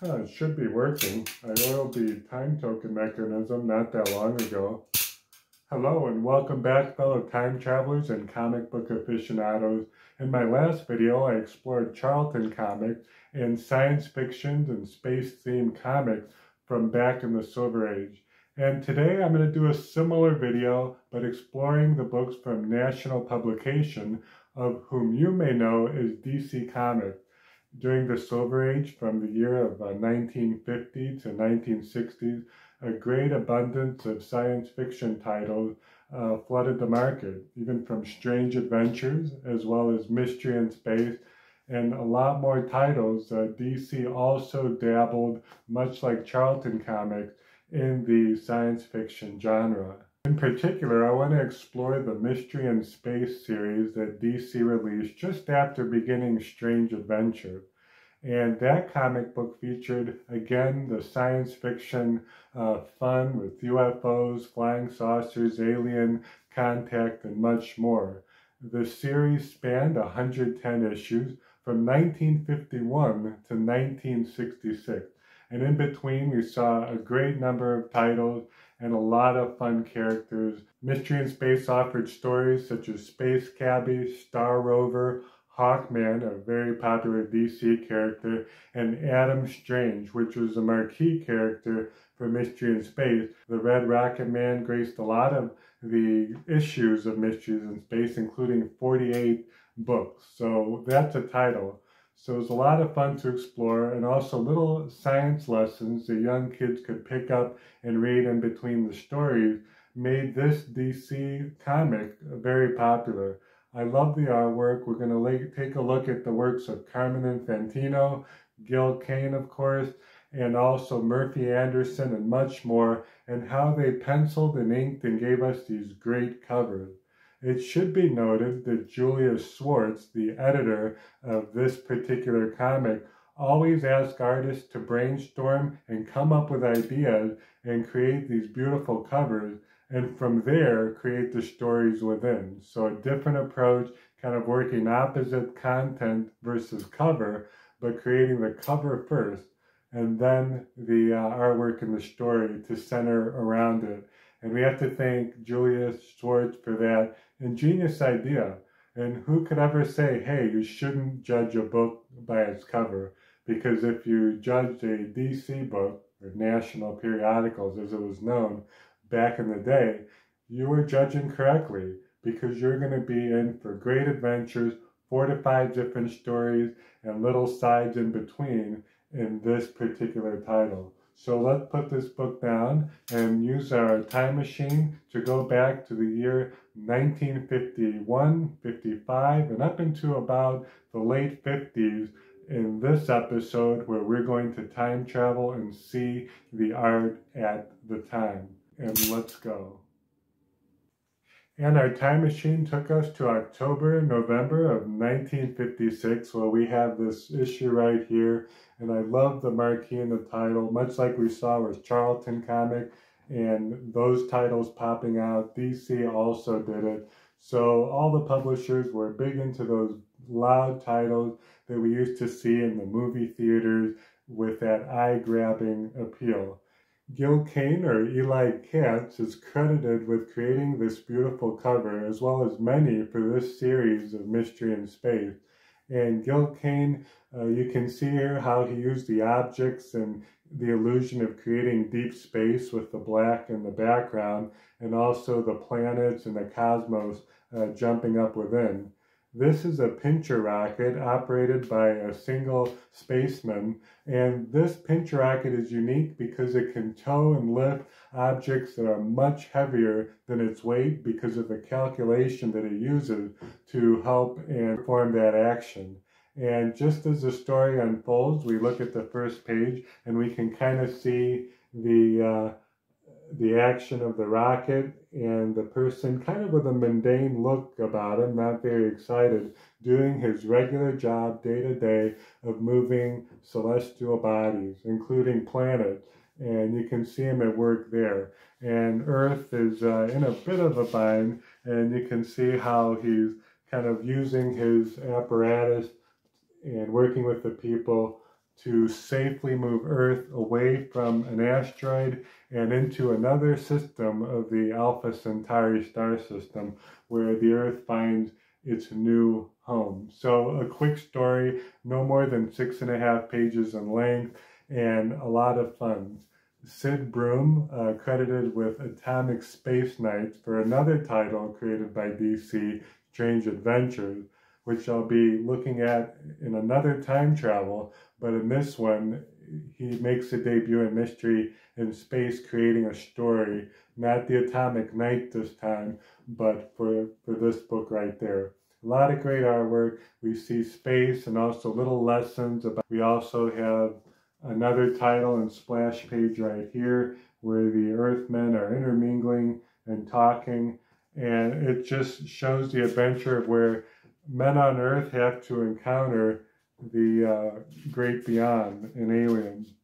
It should be working. I oiled the time token mechanism not that long ago. Hello and welcome back, fellow time travelers and comic book aficionados. In my last video, I explored Charlton comics and science fiction and space-themed comics from back in the Silver Age. And today I'm going to do a similar video, but exploring the books from national publication, of whom you may know as DC Comics. During the Silver Age, from the year of 1950 to 1960s, a great abundance of science fiction titles flooded the market, even from Strange Adventures as well as Mystery in Space, and a lot more titles. DC also dabbled, much like Charlton Comics, in the science fiction genre. In particular, I want to explore the Mystery in Space series that DC released just after beginning Strange Adventures. And that comic book featured, again, the science fiction fun with UFOs, flying saucers, alien contact, and much more. The series spanned 110 issues from 1951 to 1966. And in between, we saw a great number of titles and a lot of fun characters. Mystery in Space offered stories such as Space Cabbie, Star Rover, Hawkman, a very popular DC character, and Adam Strange, which was a marquee character for Mystery in Space. The Red Rocket Man graced a lot of the issues of Mysteries in Space, including 48 books. So that's a title. So it was a lot of fun to explore, and also little science lessons that young kids could pick up and read in between the stories made this DC comic very popular. I love the artwork. We're going to take a look at the works of Carmine Infantino, Gil Kane, of course, and also Murphy Anderson and much more, and how they penciled and inked and gave us these great covers. It should be noted that Julius Schwartz, the editor of this particular comic, always asks artists to brainstorm and come up with ideas and create these beautiful covers, and from there create the stories within. So a different approach, kind of working opposite content versus cover, but creating the cover first, and then the artwork and the story to center around it. And we have to thank Julius Schwartz for that ingenious idea. And who could ever say, hey, you shouldn't judge a book by its cover? Because if you judged a DC book, or national periodicals as it was known back in the day, you were judging correctly, because you're going to be in for great adventures, 4 to 5 different stories, and little sides in between in this particular title. So let's put this book down and use our time machine to go back to the year 1951, 55, and up into about the late 50s in this episode, where we're going to time travel and see the art at the time. And let's go. And our time machine took us to October, November of 1956. Well, we have this issue right here, and I love the marquee in the title, much like we saw with Charlton comic, and those titles popping out. DC also did it. So all the publishers were big into those loud titles that we used to see in the movie theaters with that eye-grabbing appeal. Gil Kane, or Eli Katz, is credited with creating this beautiful cover, as well as many for this series of Mystery in Space. And Gil Kane, you can see here how he used the objects and the illusion of creating deep space with the black in the background, and also the planets and the cosmos jumping up within. This is a pincher rocket operated by a single spaceman, and this pincher rocket is unique because it can tow and lift objects that are much heavier than its weight because of the calculation that it uses to help and perform that action. And just as the story unfolds, we look at the first page and we can kind of see the action of the rocket and the person kind of with a mundane look about him, not very excited, doing his regular job day to day of moving celestial bodies, including planets. And you can see him at work there. And Earth is in a bit of a bind, and you can see how he's kind of using his apparatus and working with the people to safely move Earth away from an asteroid and into another system of the Alpha Centauri star system, where the Earth finds its new home. So a quick story, no more than 6.5 pages in length, and a lot of fun. Sid Broom, credited with Atomic Space Knights for another title created by DC, Strange Adventures, which I'll be looking at in another time travel, but in this one, he makes a debut in Mystery in Space, creating a story, not the Atomic Knight this time, but for this book right there. A lot of great artwork. We see space and also little lessons about. We also have another title and splash page right here where the Earthmen are intermingling and talking, and it just shows the adventure of where men on Earth have to encounter the great beyond and aliens.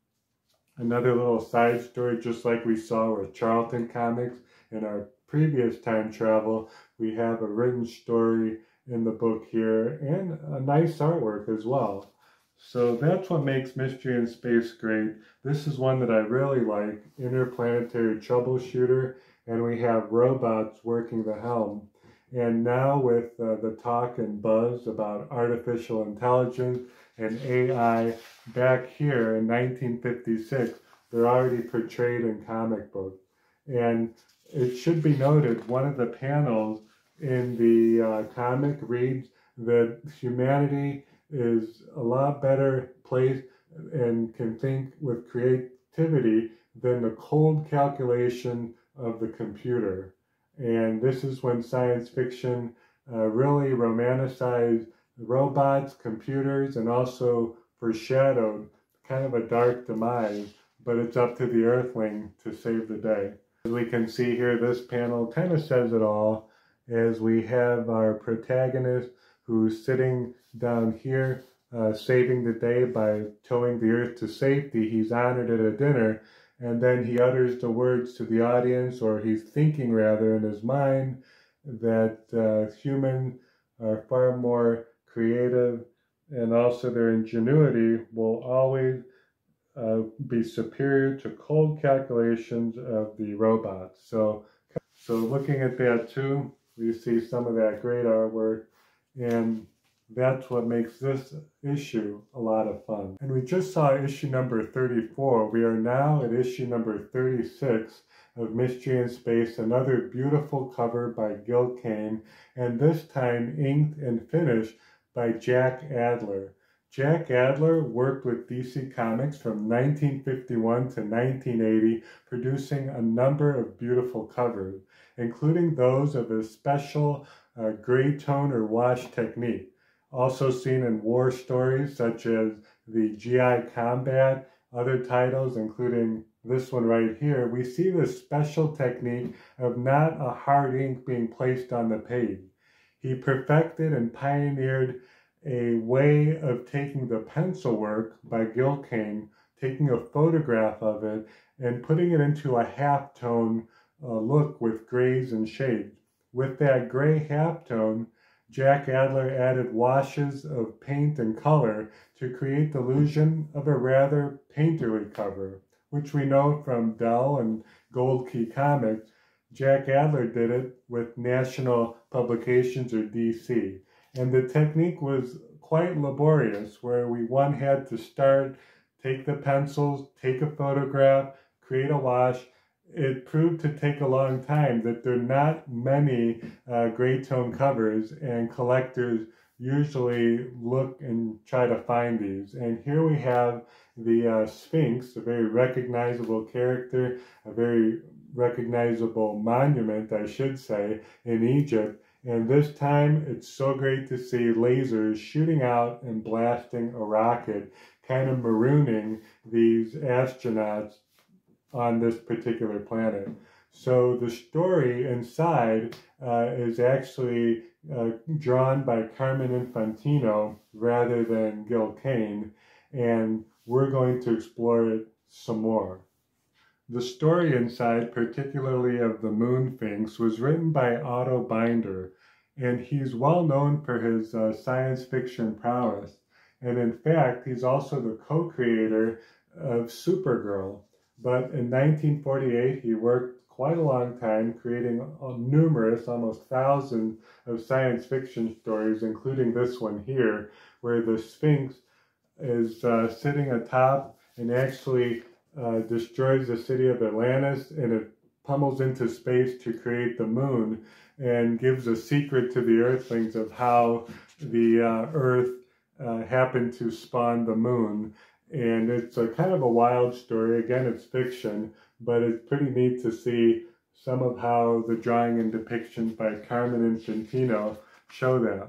Another little side story, just like we saw with Charlton Comics in our previous time travel, we have a written story in the book here and a nice artwork as well. So that's what makes Mystery in Space great. This is one that I really like, Interplanetary Troubleshooter, and we have robots working the helm. And now with the talk and buzz about artificial intelligence and AI back here in 1956, they're already portrayed in comic books. And it should be noted, one of the panels in the comic reads that humanity is a lot better placed and can think with creativity than the cold calculation of the computer. And this is when science fiction really romanticized robots, computers, and also foreshadowed kind of a dark demise, but it's up to the Earthling to save the day. As we can see here, this panel kind of says it all, as we have our protagonist who's sitting down here saving the day by towing the Earth to safety. He's honored at a dinner, and then he utters the words to the audience, or he's thinking rather in his mind, that humans are far more creative, and also their ingenuity will always be superior to cold calculations of the robots. So looking at that too, we see some of that great artwork, and that's what makes this issue a lot of fun. And we just saw issue number 34. We are now at issue number 36 of Mystery in Space, another beautiful cover by Gil Kane, and this time inked and finished by Jack Adler. Jack Adler worked with DC Comics from 1951 to 1980, producing a number of beautiful covers, including those of his special gray tone or wash technique, also seen in war stories such as the GI Combat, other titles including this one right here. We see this special technique of not a hard ink being placed on the page. He perfected and pioneered a way of taking the pencil work by Gil Kane, taking a photograph of it, and putting it into a halftone look with grays and shades. With that gray halftone, Jack Adler added washes of paint and color to create the illusion of a rather painterly cover, which we know from Dell and Gold Key Comics. Jack Adler did it with National Publications, or DC. And the technique was quite laborious, where one had to start, take the pencils, take a photograph, create a wash. It proved to take a long time, that there are not many gray tone covers, and collectors usually look and try to find these. And here we have the Sphinx, a very recognizable character, a very recognizable monument, I should say, in Egypt. And this time, it's so great to see lasers shooting out and blasting a rocket, kind of marooning these astronauts on this particular planet. So the story inside is actually drawn by Carmine Infantino rather than Gil Kane, and we're going to explore it some more. The story inside, particularly of the Moon Sphinx, was written by Otto Binder, and he's well known for his science fiction prowess. And in fact, he's also the co-creator of Supergirl. But in 1948, he worked quite a long time creating numerous, almost thousands of science fiction stories, including this one here, where the Sphinx is sitting atop and actually destroys the city of Atlantis, and it pummels into space to create the moon and gives a secret to the Earthlings of how the Earth happened to spawn the moon. And it's a kind of a wild story. Again, it's fiction, but it's pretty neat to see some of how the drawing and depictions by Carmine Infantino show that.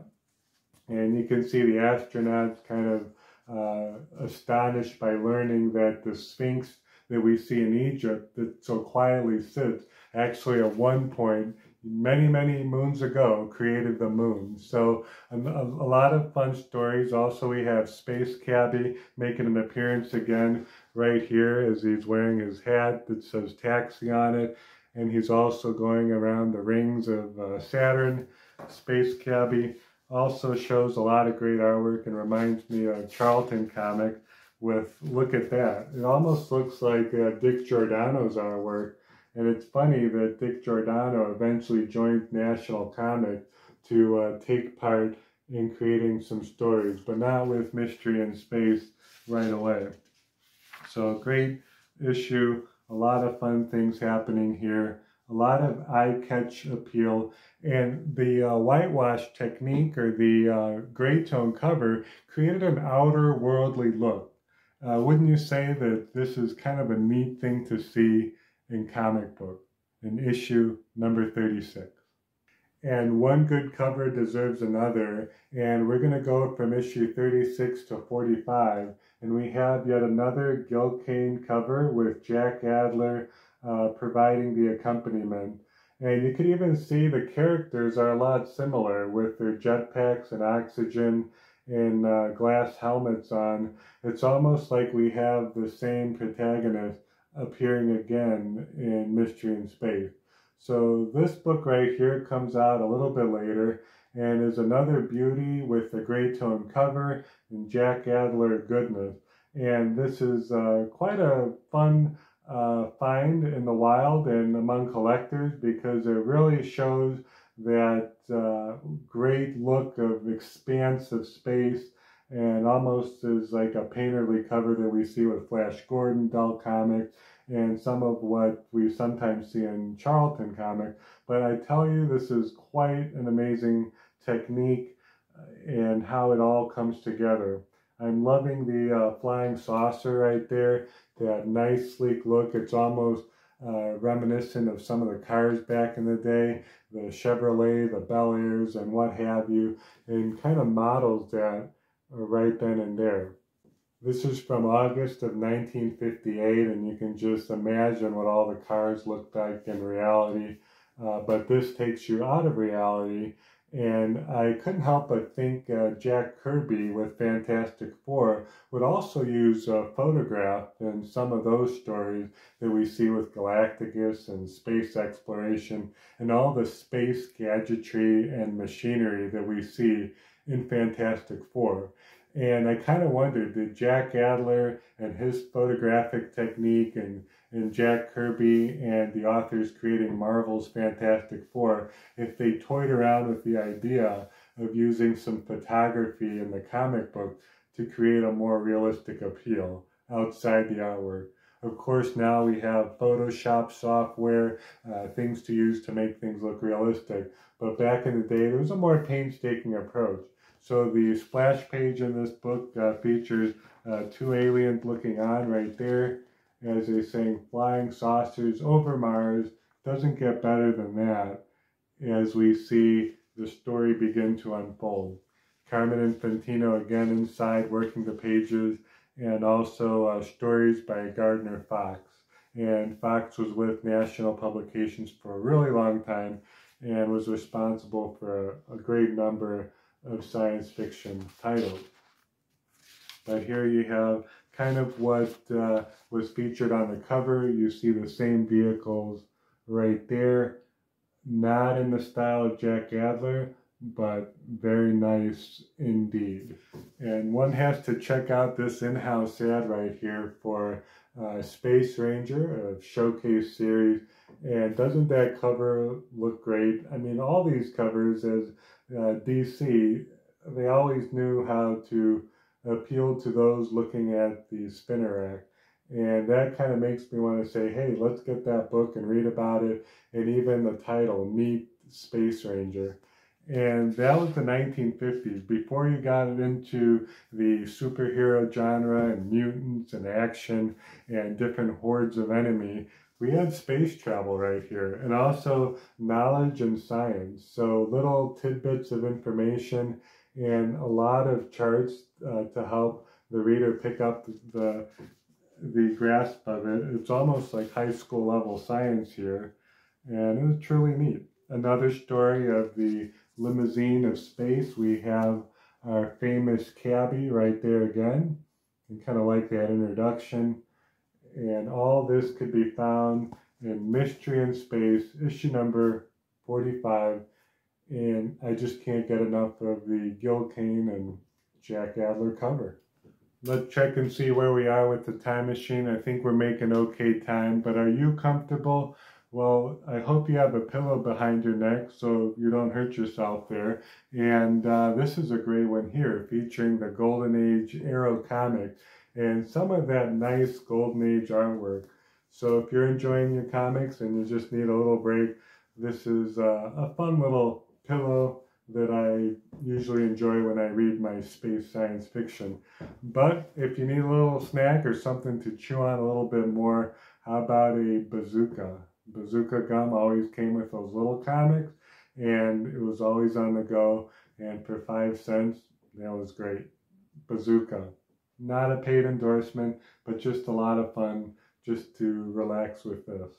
And you can see the astronauts kind of astonished by learning that the Sphinx that we see in Egypt that so quietly sits actually at one point many moons ago created the moon. So a lot of fun stories. Also, we have Space Cabbie making an appearance again right here as he's wearing his hat that says taxi on it, and he's also going around the rings of Saturn. Space Cabbie also shows a lot of great artwork and reminds me of Charlton comic with, look at that. It almost looks like Dick Giordano's artwork. And it's funny that Dick Giordano eventually joined National Comic to take part in creating some stories, but not with Mystery in Space right away. So great issue, a lot of fun things happening here. A lot of eye-catch appeal, and the whitewash technique or the gray tone cover created an outer worldly look. Wouldn't you say that this is kind of a neat thing to see in comic book, in issue number 36? And one good cover deserves another, and we're going to go from issue 36 to 45, and we have yet another Gil Kane cover with Jack Adler providing the accompaniment. And you can even see the characters are a lot similar with their jetpacks and oxygen and glass helmets on. It's almost like we have the same protagonist appearing again in Mystery in Space. So this book right here comes out a little bit later and is another beauty with the gray tone cover and Jack Adler goodness. And this is quite a fun find in the wild and among collectors, because it really shows that great look of expanse of space, and almost is like a painterly cover that we see with Flash Gordon, Dell Comics, and some of what we sometimes see in Charlton Comics. But I tell you, this is quite an amazing technique and how it all comes together. I'm loving the flying saucer right there, that nice sleek look. It's almost reminiscent of some of the cars back in the day, the Chevrolet, the Bel Airs, and what have you, and kind of models that right then and there. This is from August of 1958, and you can just imagine what all the cars looked like in reality. But this takes you out of reality, and I couldn't help but think Jack Kirby with Fantastic Four would also use a photograph in some of those stories that we see with Galacticus and space exploration and all the space gadgetry and machinery that we see in Fantastic Four. And I kind of wondered, did Jack Adler and his photographic technique and Jack Kirby and the authors creating Marvel's Fantastic Four, if they toyed around with the idea of using some photography in the comic book to create a more realistic appeal outside the artwork. Of course, now we have Photoshop software, things to use to make things look realistic. But back in the day, there was a more painstaking approach. So the splash page in this book features two aliens looking on right there, as they saying flying saucers over Mars. Doesn't get better than that as we see the story begin to unfold. Carmine Infantino again inside working the pages, and also stories by Gardner Fox. And Fox was with National Publications for a really long time and was responsible for a great number of science fiction titles. But here you have kind of what was featured on the cover. You see the same vehicles right there, not in the style of Jack Adler, but very nice indeed. And one has to check out this in-house ad right here for Space Ranger, a showcase series. And doesn't that cover look great? I mean, all these covers, as DC, they always knew how to appeal to those looking at the spinner rack. And that kind of makes me want to say, hey, let's get that book and read about it. And even the title, Meet Space Ranger. And that was the 1950s, before you got into the superhero genre and mutants and action and different hordes of enemy. We had space travel right here, and also knowledge and science. So little tidbits of information and a lot of charts to help the reader pick up the grasp of it. It's almost like high school level science here, and it was truly neat. Another story of the limousine of space. We have our famous cabbie right there again, and kind of like that introduction. And all this could be found in Mystery in Space, issue number 45. And I just can't get enough of the Gil Kane and Jack Adler cover. Let's check and see where we are with the time machine. I think we're making okay time, but are you comfortable? Well, I hope you have a pillow behind your neck so you don't hurt yourself there. And this is a great one here, featuring the Golden Age Arrow comic and some of that nice Golden Age artwork. So if you're enjoying your comics and you just need a little break, this is a fun little pillow that I usually enjoy when I read my space science fiction. But if you need a little snack or something to chew on a little bit more, how about a bazooka? Bazooka gum always came with those little comics, and it was always on the go, and for 5 cents, that was great. Bazooka. Not a paid endorsement, but just a lot of fun just to relax with this.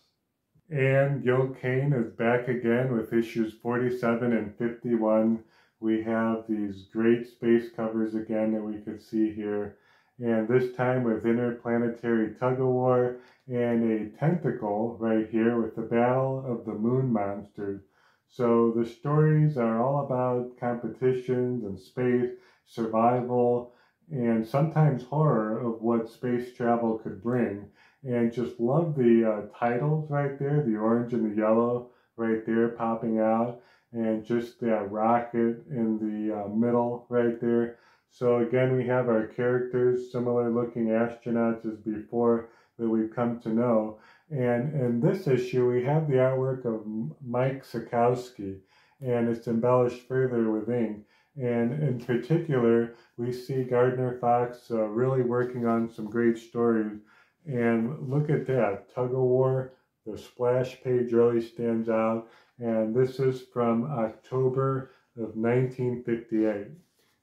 And Gil Kane is back again with issues 47 and 51. We have these great space covers again that we could see here. And this time with interplanetary tug-of-war and a tentacle right here with the Battle of the Moon Monsters. So the stories are all about competitions and space, survival, and sometimes horror of what space travel could bring. And just love the titles right there, the orange and the yellow right there popping out, and just that rocket in the middle right there. So again, we have our characters, similar looking astronauts as before that we've come to know. And in this issue, we have the artwork of Mike Sekowsky, and it's embellished further with ink. And in particular, we see Gardner Fox really working on some great stories. And look at that, tug-of-war, the splash page really stands out. And this is from October of 1958.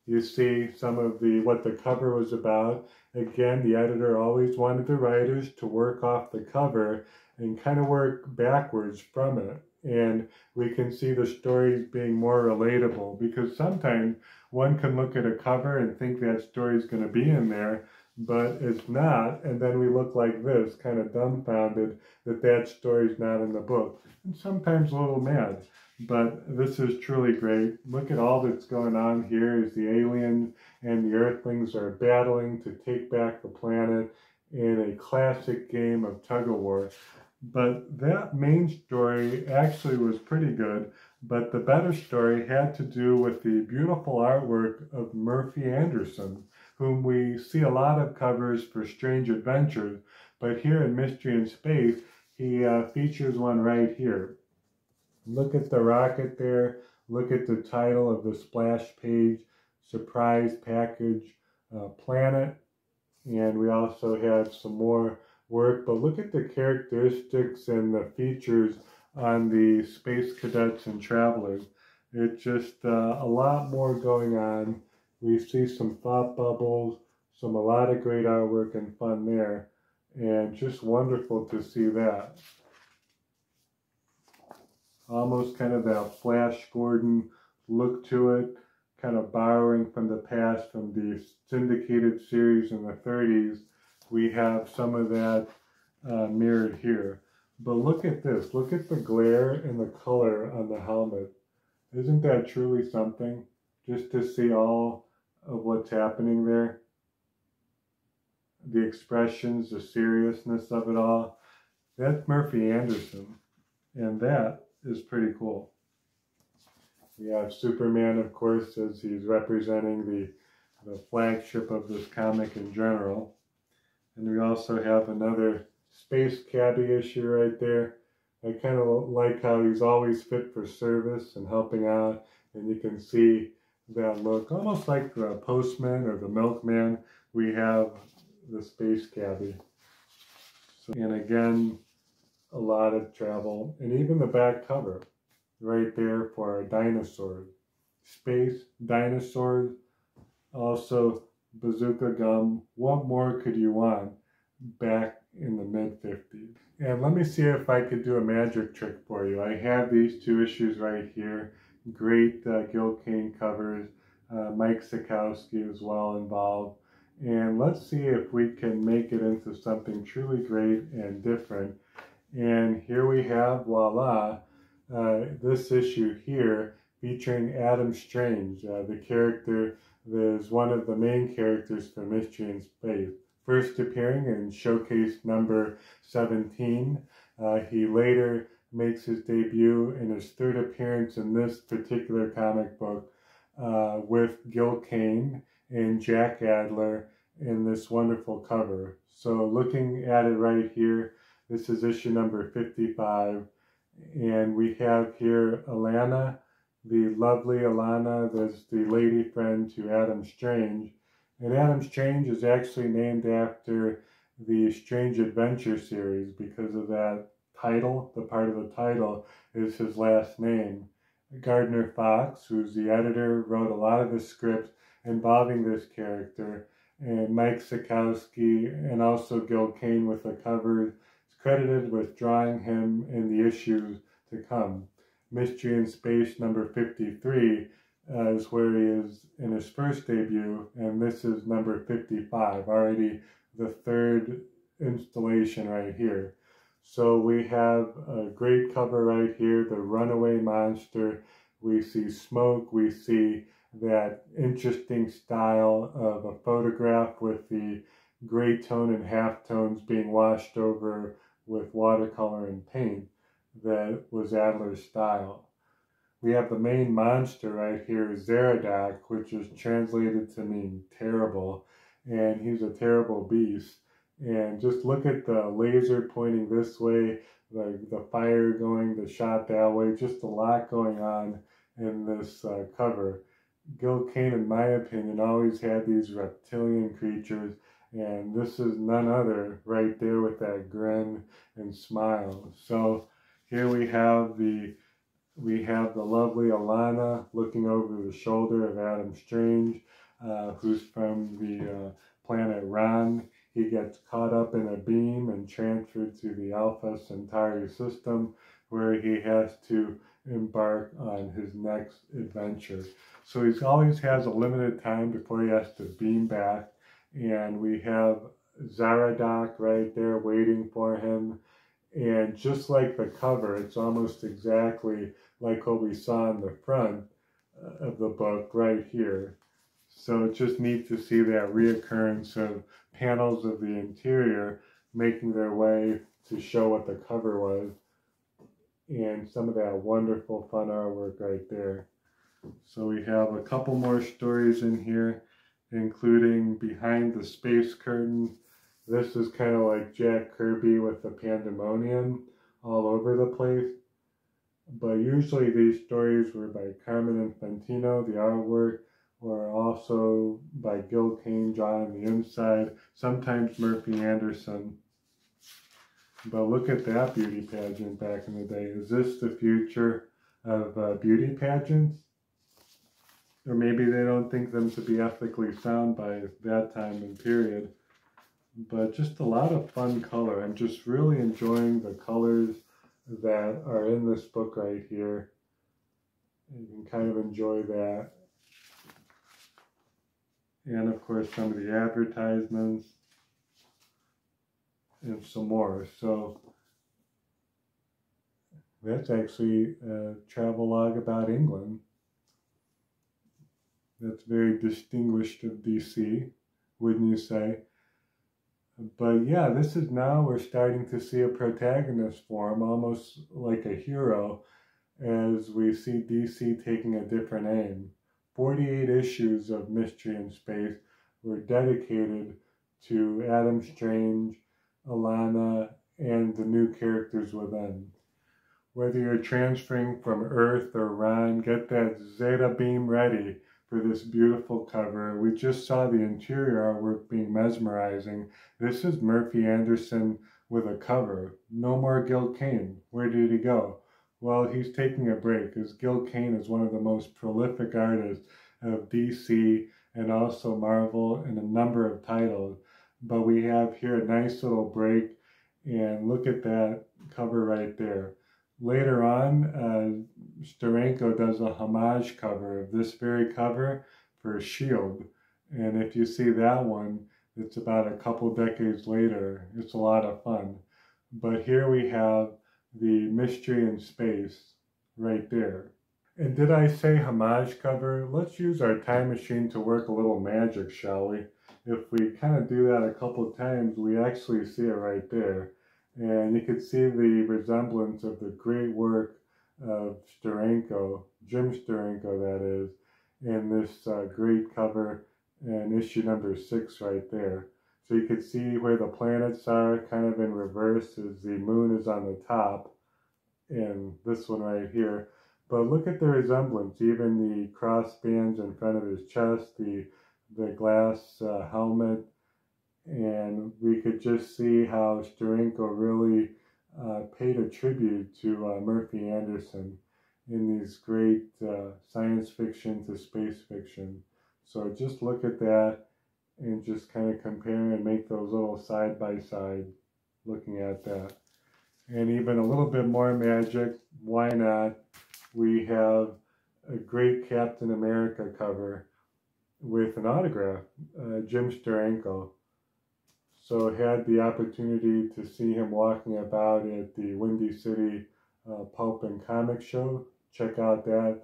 You see some of what the cover was about. Again, the editor always wanted the writers to work off the cover and kind of work backwards from it. And we can see the stories being more relatable, because sometimes one can look at a cover and think that story is going to be in there, but it's not, and then we look like this, kind of dumbfounded that that story's not in the book, and sometimes a little mad. But this is truly great. Look at all that's going on here as the aliens and the Earthlings are battling to take back the planet in a classic game of tug-of-war. But that main story actually was pretty good, but the better story had to do with the beautiful artwork of Murphy Anderson, whom we see a lot of covers for Strange Adventures, but here in Mystery in Space, he features one right here. Look at the rocket there, look at the title of the splash page, Surprise Package Planet, and we also have some more work, but look at the characteristics and the features on the space cadets and travelers. It's just a lot more going on. We see some thought bubbles, a lot of great artwork and fun there, and just wonderful to see that. Almost kind of that Flash Gordon look to it, kind of borrowing from the past, from the syndicated series in the 30s. We have some of that mirrored here. But look at this. Look at the glare and the color on the helmet. Isn't that truly something? Just to see all of what's happening there. The expressions, the seriousness of it all. That's Murphy Anderson, and that is pretty cool. We have Superman, of course, as he's representing the flagship of this comic in general. And we also have another Space Cabbie issue right there. I kind of like how he's always fit for service and helping out, and you can see that look, almost like the postman or the milkman. We have the Space Cabbie. So, and again, a lot of travel, and even the back cover right there for our dinosaurs. Space, dinosaurs, also bazooka gum. What more could you want back in the mid-50s? And let me see if I could do a magic trick for you. I have these two issues right here. Great Gil Kane covers. Mike Sekowsky is well involved. And let's see if we can make it into something truly great and different. And here we have, voila, this issue here featuring Adam Strange, the character that is one of the main characters for Mystery in Space. First appearing in Showcase number 17. He later makes his debut in his third appearance in this particular comic book with Gil Kane and Jack Adler in this wonderful cover. So looking at it right here, this is issue number 55, and we have here Alana, the lovely Alana, that's the lady friend to Adam Strange. And Adam Strange is actually named after the Strange Adventure series because of that title. The part of the title is his last name. Gardner Fox, who's the editor, wrote a lot of the scripts involving this character, and Mike Sekowsky and also Gil Kane with the covers credited with drawing him in the issues to come. Mystery in Space number 53 is where he is in his first debut, and this is number 55, already the third installation right here. So we have a great cover right here, the runaway monster. We see smoke, we see that interesting style of a photograph with the gray tone and halftones being washed over with watercolor and paint. That was Adler's style. We have the main monster right here, Zeradoc, which is translated to mean terrible, and he's a terrible beast. And just look at the laser pointing this way, the fire going, the shot that way, just a lot going on in this cover. Gil Kane, in my opinion, always had these reptilian creatures, and this is none other right there with that grin and smile. So here we have the lovely Alana looking over the shoulder of Adam Strange, who's from the planet Ron. He gets caught up in a beam and transferred to the Alpha Centauri system, where he has to embark on his next adventure. So he always has a limited time before he has to beam back, and we have Zeradoc right there waiting for him. And just like the cover, it's almost exactly like what we saw in the front of the book right here. So it's just neat to see that reoccurrence of panels of the interior making their way to show what the cover was, and some of that wonderful fun artwork right there. So we have a couple more stories in here, including Behind the Space Curtain. This is kind of like Jack Kirby with the pandemonium all over the place. But usually these stories were by Carmine Infantino, the artwork, or also by Gil Kane drawing the inside, sometimes Murphy Anderson. But look at that beauty pageant back in the day. Is this the future of beauty pageants? Or maybe they don't think them to be ethically sound by that time and period. But just a lot of fun color. I'm just really enjoying the colors that are in this book right here. You can kind of enjoy that. And of course some of the advertisements and some more. So That's actually a travelogue about England. That's very distinguished of DC, wouldn't you say? But yeah, this is now we're starting to see a protagonist form, almost like a hero, as we see DC taking a different aim. 48 issues of Mystery in Space were dedicated to Adam Strange, Alana, and the new characters within. Whether you're transferring from Earth or Ron, get that Zeta beam ready for this beautiful cover. We just saw the interior artwork being mesmerizing. This is Murphy Anderson with a cover. No more Gil Kane. Where did he go? Well, he's taking a break, as Gil Kane is one of the most prolific artists of DC and also Marvel in a number of titles. But we have here a nice little break, and look at that cover right there. Later on, Steranko does a homage cover of this very cover for S.H.I.E.L.D. And if you see that one, it's about a couple decades later. It's a lot of fun. But here we have the Mystery in Space right there. And did I say homage cover? Let's use our time machine to work a little magic, shall we? If we kind of do that a couple times, we actually see it right there. And you can see the resemblance of the great work of Steranko, Jim Steranko that is, in this great cover in issue number 6 right there. So you can see where the planets are kind of in reverse as the moon is on the top in this one right here. But look at the resemblance, even the cross bands in front of his chest, the glass helmet, and we could just see how Steranko really paid a tribute to Murphy Anderson in these great science fiction to space fiction. So just look at that and just kind of compare and make those little side by side looking at that. And even a little bit more magic, why not? We have a great Captain America cover with an autograph, Jim Steranko. So had the opportunity to see him walking about at the Windy City Pulp and Comic Show. Check out that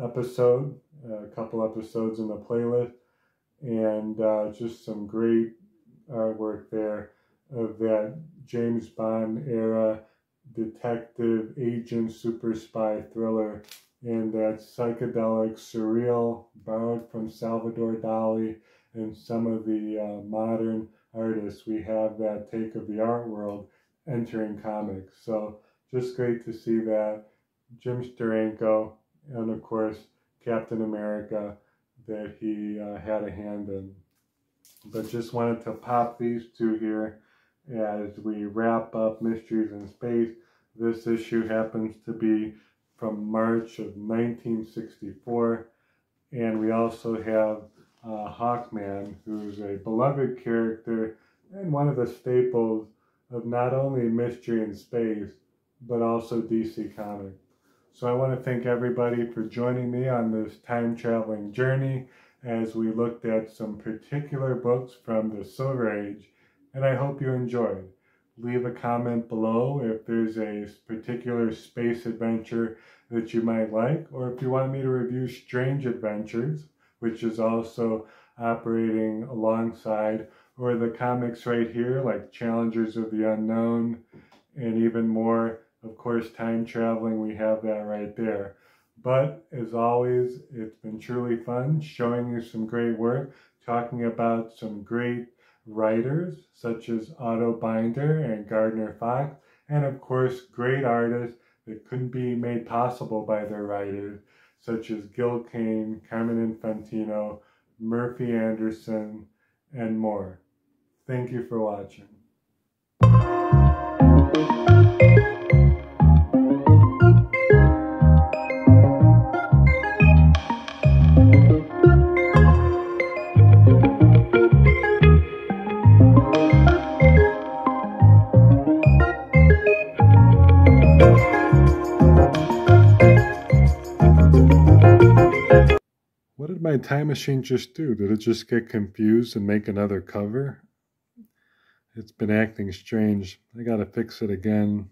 episode, a couple episodes in the playlist, and just some great artwork there of that James Bond era detective agent super spy thriller, and that psychedelic surreal borrowed from Salvador Dali and some of the modern artists. We have that take of the art world entering comics. So just great to see that. Jim Steranko, and of course Captain America that he had a hand in. But just wanted to pop these two here as we wrap up Mysteries in Space. This issue happens to be from March of 1964, and we also have Hawkman, who's a beloved character and one of the staples of not only Mystery in Space, but also DC Comics. So I want to thank everybody for joining me on this time-traveling journey as we looked at some particular books from the Silver Age, and I hope you enjoyed. Leave a comment below if there's a particular space adventure that you might like, or if you want me to review Strange Adventures, which is also operating alongside, or the comics right here like Challengers of the Unknown, and even more, of course, time traveling, we have that right there. But as always, it's been truly fun showing you some great work, talking about some great writers such as Otto Binder and Gardner Fox, and of course great artists that couldn't be made possible by their writers such as Gil Kane, Carmine Infantino, Murphy Anderson, and more. Thank you for watching. What did my time machine just do? Did it just get confused and make another cover? It's been acting strange. I gotta fix it again.